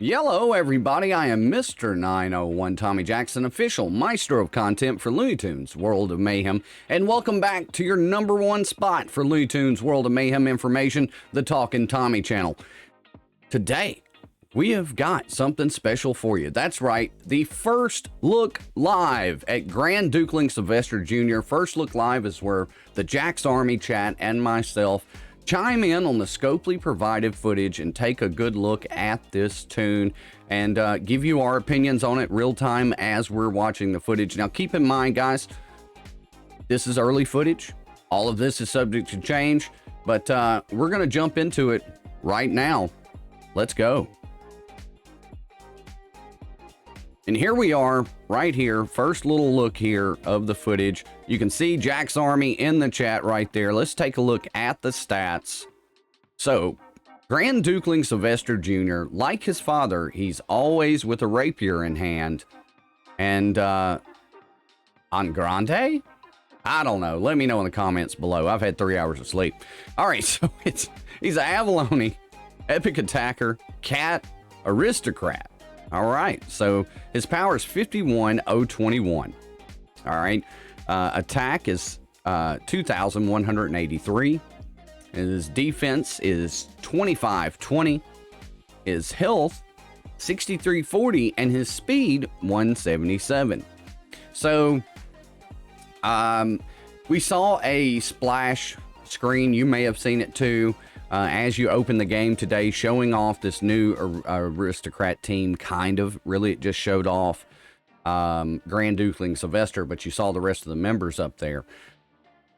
Hello everybody, I am Mr. 901 Tommy Jackson, official Maestro of content for Looney Tunes World of Mayhem, and welcome back to your #1 spot for Looney Tunes World of Mayhem information, the Talkin' Tommy channel. Today, we have got something special for you. That's right, the first look live at Grand Dukeling Sylvester Jr. First look live is where the Jack's Army chat and myself chime in on the scopely provided footage and take a good look at this tune and give you our opinions on it real time as we're watching the footage. Now keep in mind guys, this is early footage. All of this is subject to change, but we're gonna jump into it right now. Let's go. And here we are, right here, first little look here of the footage. You can see Jack's Army in the chat right there. Let's take a look at the stats. So, Grand Dukeling Sylvester Jr., like his father, he's always with a rapier in hand. And, on Grande? I don't know. Let me know in the comments below. I've had 3 hours of sleep. All right, so he's an Avalone, Epic Attacker, Cat, Aristocrat. All right, so his power is 51,021. All right, attack is 2,183. His defense is 2520. His health 6340, and his speed 177. So, we saw a splash screen. You may have seen it too. As you open the game today, showing off this new Aristocrat team, kind of. Really, it just showed off Grand Dukeling Sylvester, but you saw the rest of the members up there.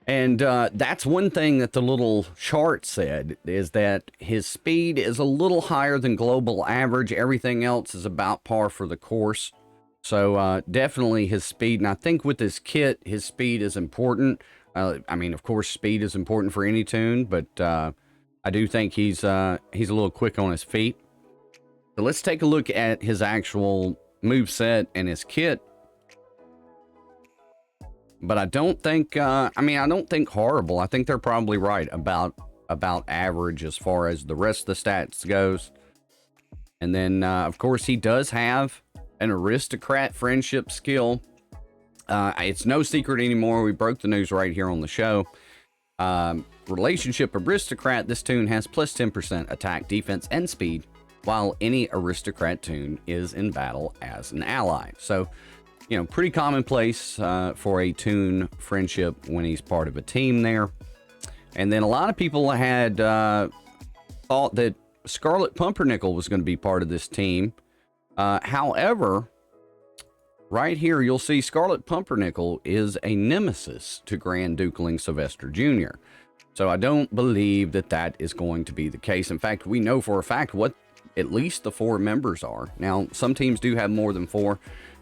And that's one thing that the little chart said, is that his speed is a little higher than global average. Everything else is about par for the course. So definitely his speed, and I think with this kit, his speed is important. I mean, of course, speed is important for any tune, but I do think he's a little quick on his feet. So let's take a look at his actual moveset and his kit. But I don't think, I don't think horrible. I think they're probably right about average as far as the rest of the stats goes. And then, of course, he does have an Aristocrat friendship skill. It's no secret anymore. We broke the news right here on the show. Relationship Aristocrat, this tune has plus 10% attack, defense, and speed, while any Aristocrat tune is in battle as an ally. So, you know, pretty commonplace for a tune friendship when he's part of a team there. And then a lot of people had thought that Scarlet Pumpernickel was going to be part of this team. However, right here, you'll see Scarlet Pumpernickel is a nemesis to Grand Dukeling Sylvester Jr. So I don't believe that that is going to be the case. In fact, we know for a fact what at least the 4 members are. Now, some teams do have more than 4.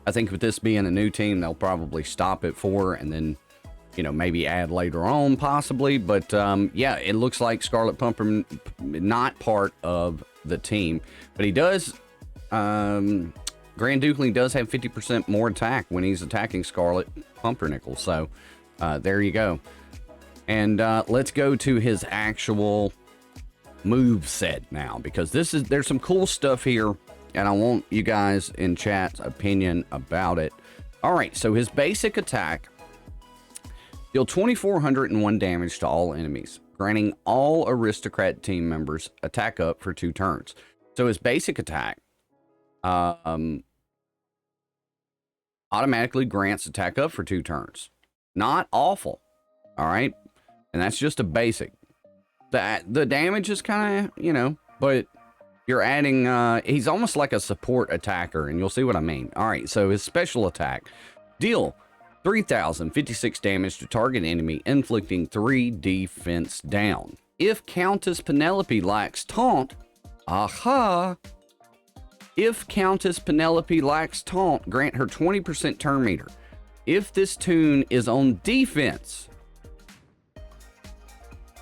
I think with this being a new team, they'll probably stop at 4 and then, you know, maybe add later on possibly. But yeah, it looks like Scarlet Pumpernickel not part of the team. But he does... Grand Dukeling does have 50% more attack when he's attacking Scarlet Pumpernickel. So there you go. And let's go to his actual move set now, because there's some cool stuff here, and I want you guys in chat's opinion about it. All right, so his basic attack, deal 2,401 damage to all enemies, granting all Aristocrat team members attack up for 2 turns. So his basic attack automatically grants attack up for 2 turns. Not awful. All right, and that's just a basic. The damage is kind of, you know, but you're adding, he's almost like a support attacker, and you'll see what I mean. All right, so his special attack, deal 3,056 damage to target enemy, inflicting 3 defense down. If Countess Penelope lacks taunt, aha! If Countess Penelope lacks taunt, grant her 20% turn meter. If this tune is on defense,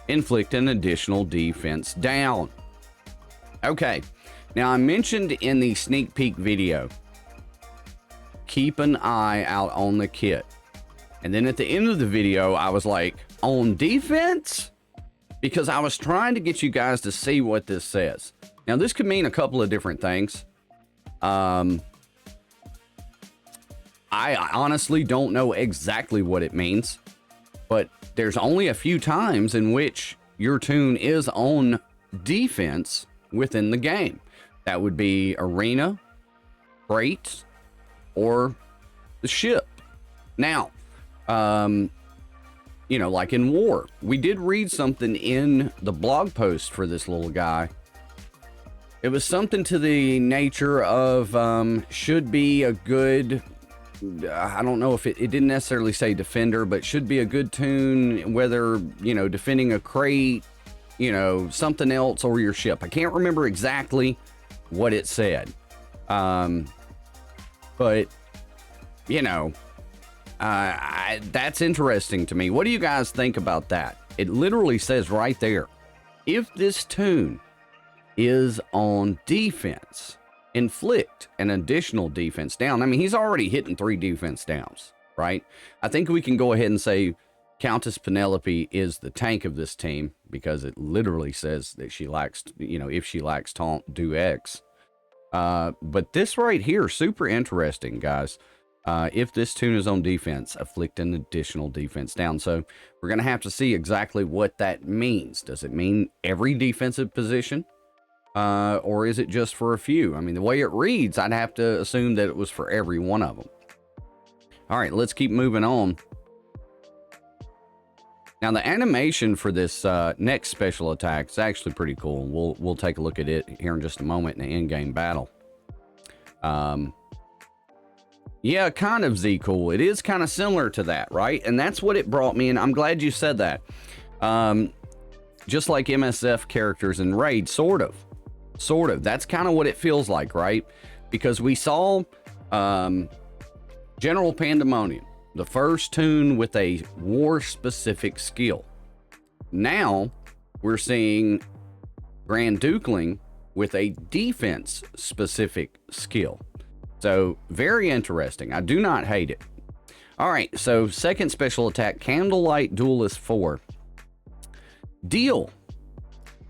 inflict an additional defense down. Okay, now I mentioned in the sneak peek video, keep an eye out on the kit. And then at the end of the video, I was like, on defense? Because I was trying to get you guys to see what this says. Now, this could mean a couple of different things. I honestly don't know exactly what it means, but there's only a few times in which your tune is on defense within the game. That would be arena, crate, or the ship. Now, you know, like in war, we did read something in the blog post for this little guy. It was something to the nature of should be a good, I don't know if it didn't necessarily say defender, but should be a good tune, whether, you know, defending a crate, you know, something else, or your ship. I can't remember exactly what it said. But, you know, that's interesting to me. What do you guys think about that? It literally says right there, if this tune is on defense, inflict an additional defense down. I mean, he's already hitting 3 defense downs, right? I think we can go ahead and say Countess Penelope is the tank of this team, because it literally says that she lacks, you know, if she lacks taunt, do X. But this right here, super interesting, guys. If this tune is on defense, afflict an additional defense down. So we're going to have to see exactly what that means. Does it mean every defensive position? Or is it just for a few? I mean, the way it reads, I'd have to assume that it was for every one of them. All right, let's keep moving on. Now, the animation for this next special attack is actually pretty cool. We'll take a look at it here in just a moment in the in-game battle. Yeah, kind of Z-Cool. It is kind of similar to that, right? And that's what it brought me, and I'm glad you said that. Just like MSF characters in Raid, sort of. That's kind of what it feels like, right? Because we saw General Pandemonium, the first tune with a war-specific skill. Now, we're seeing Grand Dukeling with a defense-specific skill. So, very interesting. I do not hate it. All right, so second special attack, Candlelight Duelist 4. Deal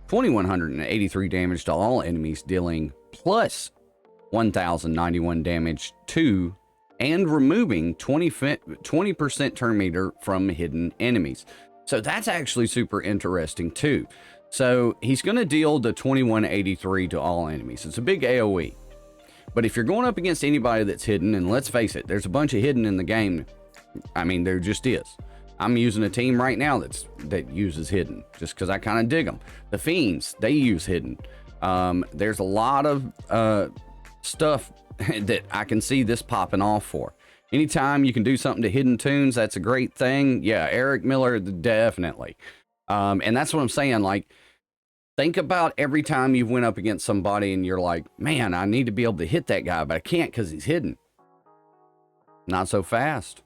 2,183 damage to all enemies, dealing plus 1,091 damage to and removing 20% turn meter from hidden enemies. So that's actually super interesting too. So he's going to deal the 2,183 to all enemies. It's a big AoE. But if you're going up against anybody that's hidden, and let's face it, there's a bunch of hidden in the game. I mean, there just is. I'm using a team right now that uses hidden, just because I kind of dig them. The Fiends, they use hidden. There's a lot of stuff that I can see this popping off for. Anytime you can do something to hidden tunes, that's a great thing. Yeah, Eric Miller, definitely. And that's what I'm saying. Like, think about every time you went up against somebody and you're like, man, I need to be able to hit that guy, but I can't because he's hidden. Not so fast.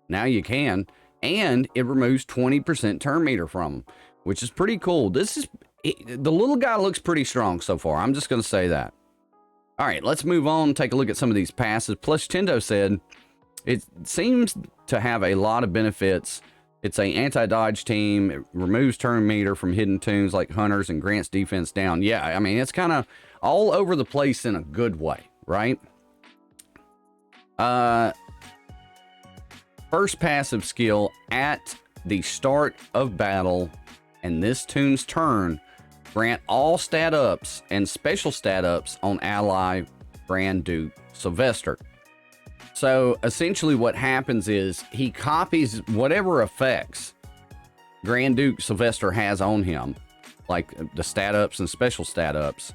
Now you can. And it removes 20% turn meter from him, which is pretty cool. The little guy looks pretty strong so far. I'm just going to say that. All right, let's move on and take a look at some of these passes. Plus, Tendo said it seems to have a lot of benefits. It's an anti-dodge team. It removes turn meter from hidden tunes like Hunters and grants defense down. Yeah, I mean, it's kind of all over the place in a good way, right? First passive skill at the start of battle, and this tune's turn, grant all stat ups and special stat ups on ally Grand Duke Sylvester. So essentially what happens is he copies whatever effects Grand Duke Sylvester has on him, like the stat ups and special stat ups.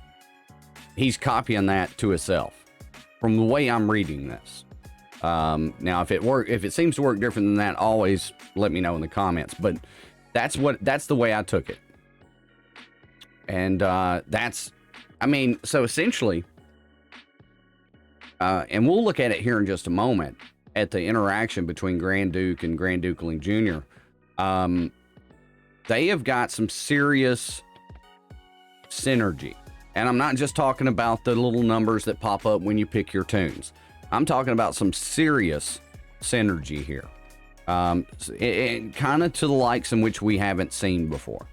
He's copying that to himself from the way I'm reading this. Now, if it seems to work different than that, always let me know in the comments. But that's the way I took it. And so essentially, and we'll look at it here in just a moment at the interaction between Grand Duke and Grand Dukeling Jr. They have got some serious synergy. And I'm not just talking about the little numbers that pop up when you pick your tunes. I'm talking about some serious synergy here. And kind of to the likes in which we haven't seen before.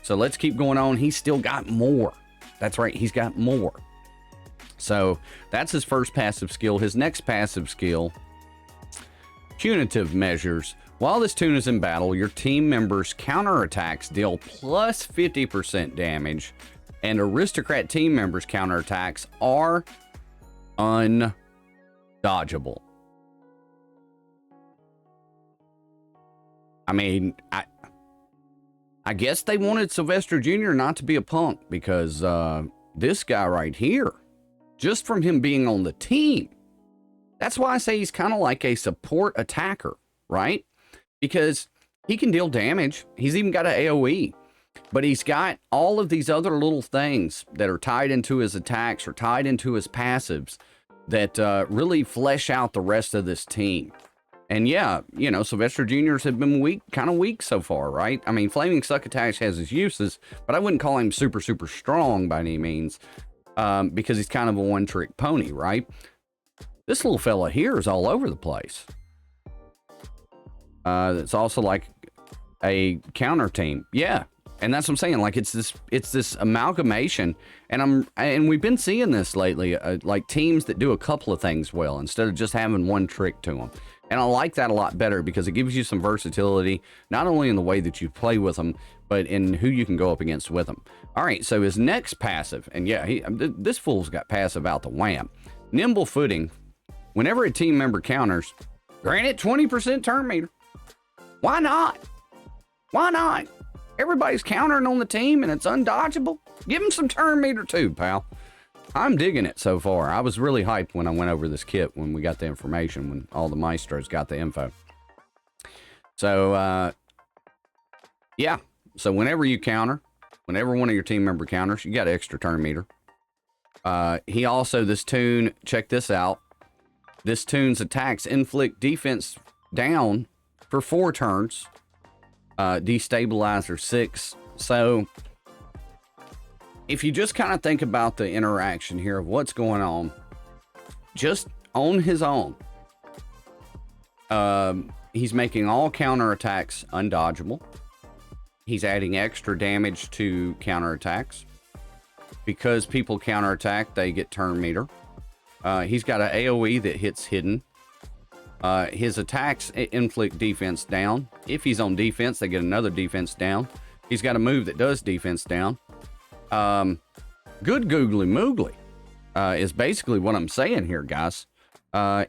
So let's keep going on. He's still got more. That's right. He's got more. So that's his first passive skill. His next passive skill, Punitive Measures. While this toon is in battle, your team members' counterattacks deal plus 50% damage, and aristocrat team members' counterattacks are undodgeable. I mean, I guess they wanted Sylvester Jr. not to be a punk, because this guy right here, just from him being on the team, that's why I say he's kind of like a support attacker, right? Because he can deal damage. He's even got an AoE, but he's got all of these other little things that are tied into his attacks or tied into his passives that really flesh out the rest of this team. And yeah, you know, Sylvester Jr.'s have been weak, kind of weak so far, right? I mean, Flaming Succotash has his uses, but I wouldn't call him super, super strong by any means, because he's kind of a one-trick pony, right? This little fella here is all over the place. It's also like a counter team. Yeah. And that's what I'm saying. Like, it's this amalgamation, and we've been seeing this lately, like teams that do a couple of things well instead of just having one trick to them. And I like that a lot better because it gives you some versatility, not only in the way that you play with them, but in who you can go up against with them. All right, so his next passive, and yeah, this fool's got passive out the wham. Nimble Footing. Whenever a team member counters, grant it 20% turn meter. Why not? Why not? Everybody's countering on the team and it's undodgeable. Give him some turn meter too, pal. I'm digging it so far. I was really hyped when I went over this kit, when we got the information, when all the Maestros got the info. So, yeah. So whenever you counter, whenever one of your team member counters, you got extra turn meter. He also, this toon, check this out. This toon's attacks inflict defense down for 4 turns. Destabilizer 6. So if you just kind of think about the interaction here of what's going on, just on his own, he's making all counterattacks undodgeable. He's adding extra damage to counterattacks. Because people counterattack, they get turn meter. He's got an AoE that hits hidden. His attacks inflict defense down. If he's on defense, they get another defense down. He's got a move that does defense down. Good googly moogly is basically what I'm saying here, guys.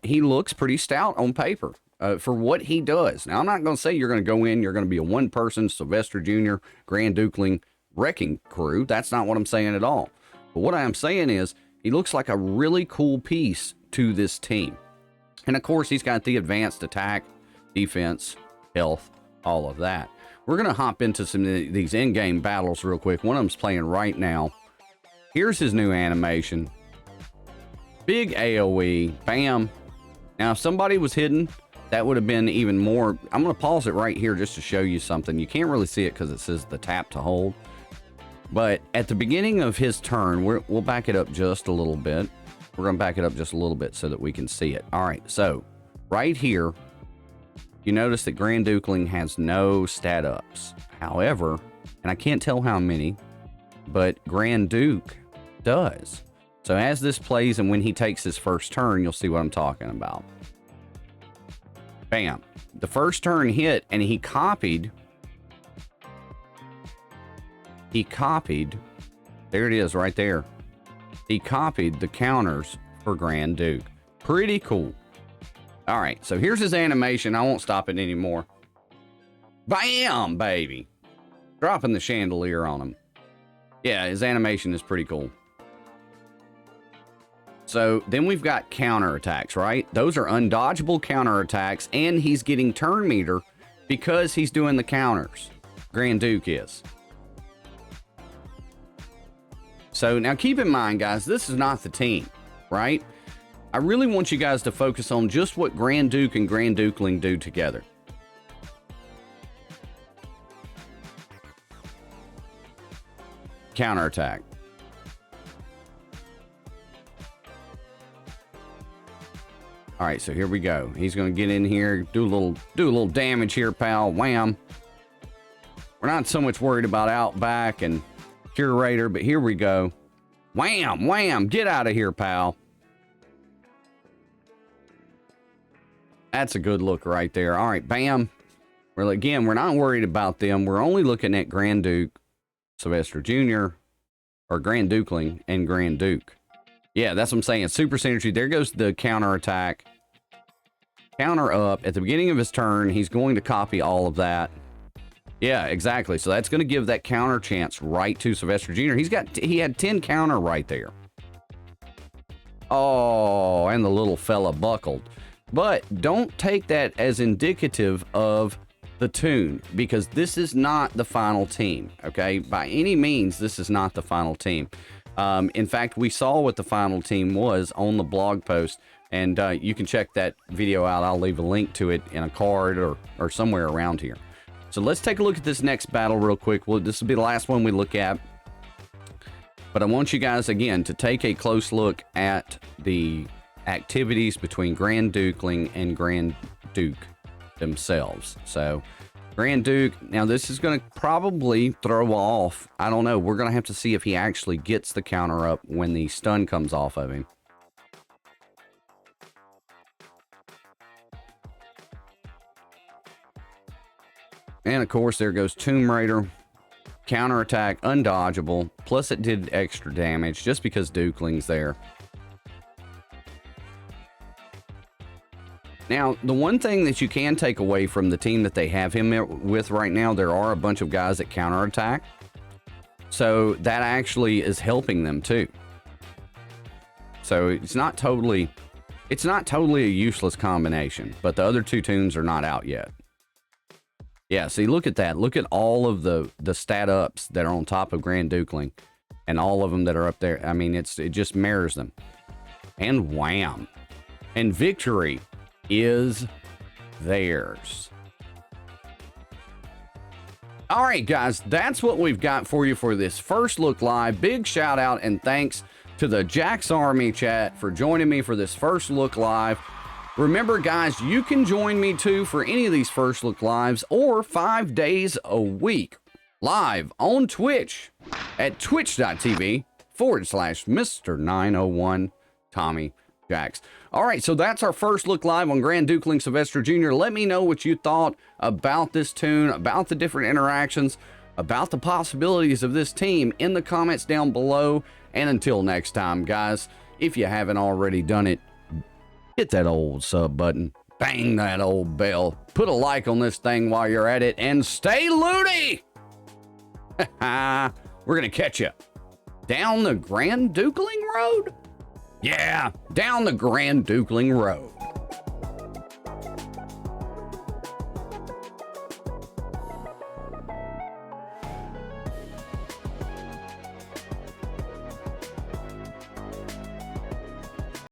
He looks pretty stout on paper for what he does. Now, I'm not going to say you're going to go in, you're going to be a one-person Sylvester Jr. Grand Dukeling wrecking crew. That's not what I'm saying at all. But what I am saying is he looks like a really cool piece to this team. And of course, he's got the advanced attack, defense, health, all of that. We're going to hop into some of these in-game battles real quick. One of them's playing right now. Here's his new animation. Big AoE. Bam. Now, if somebody was hidden, that would have been even more. I'm going to pause it right here just to show you something. You can't really see it because it says the tap to hold. But at the beginning of his turn, we'll back it up just a little bit. We're going to back it up just a little bit so that we can see it. All right, so right here, you notice that Grand Dukeling has no stat ups. However, and I can't tell how many, but Grand Duke does. So as this plays and when he takes his first turn, you'll see what I'm talking about. Bam. The first turn hit and he copied. There it is right there. He copied the counters for Grand Duke. Pretty cool. All right, so here's his animation. I won't stop it anymore. Bam, baby. Dropping the chandelier on him. Yeah, his animation is pretty cool. So then we've got counterattacks, right? Those are undodgeable counterattacks, and he's getting turn meter because he's doing the counters. Grand Duke is. So now keep in mind, guys, this is not the team, right? I really want you guys to focus on just what Grand Duke and Grand Dukeling do together. Counterattack. All right, so here we go. He's going to get in here, do a little damage here, pal. Wham. We're not so much worried about Outback and Curator, but here we go. Wham, wham, get out of here, pal. That's a good look right there. All right, bam. Well, again, we're not worried about them. We're only looking at Grand Duke, Sylvester Jr., or Grand Dukeling, and Grand Duke. Yeah, that's what I'm saying. Super synergy. There goes the counter attack. Counter up. At the beginning of his turn, he's going to copy all of that. Yeah, exactly. So that's going to give that counter chance right to Sylvester Jr. He had 10 counter right there. Oh, and the little fella buckled. But don't take that as indicative of the tune, because this is not the final team, okay? By any means, this is not the final team. In fact, we saw what the final team was on the blog post, and you can check that video out. I'll leave a link to it in a card or somewhere around here. So let's take a look at this next battle real quick. This will be the last one we look at. But I want you guys, again, to take a close look at the activities between Grand Dukeling and Grand Duke themselves. So Grand Duke, now this is going to probably throw off, I don't know, we're going to have to see if he actually gets the counter up when the stun comes off of him. And of course, there goes Tomb Raider. Counterattack, undodgeable. Plus it did extra damage just because Dukeling's there. Now, the one thing that you can take away from the team that they have him with right now, there are a bunch of guys that counterattack. So that actually is helping them too. So it's not totally a useless combination, but the other two tunes are not out yet. Yeah, see, look at that. Look at all of the stat ups that are on top of Grand Dukeling and all of them that are up there. I mean, it just mirrors them. And wham. And victory is theirs. All right, guys, that's what we've got for you for this first look live. Big shout out and thanks to the Jack's Army chat for joining me for this first look live. Remember, guys, you can join me too for any of these first look lives or 5 days a week live on Twitch at twitch.tv/Mr. 901 Tommy Jacks. All right, so that's our first look live on Grand Dukeling Sylvester Jr. Let me know what you thought about this tune, about the different interactions, about the possibilities of this team in the comments down below. And until next time, guys, if you haven't already done it, hit that old sub button, bang that old bell, put a like on this thing while you're at it, and stay loony! We're gonna catch you down the Grand Dukeling Road? Yeah, down the Grand Dukeling Road.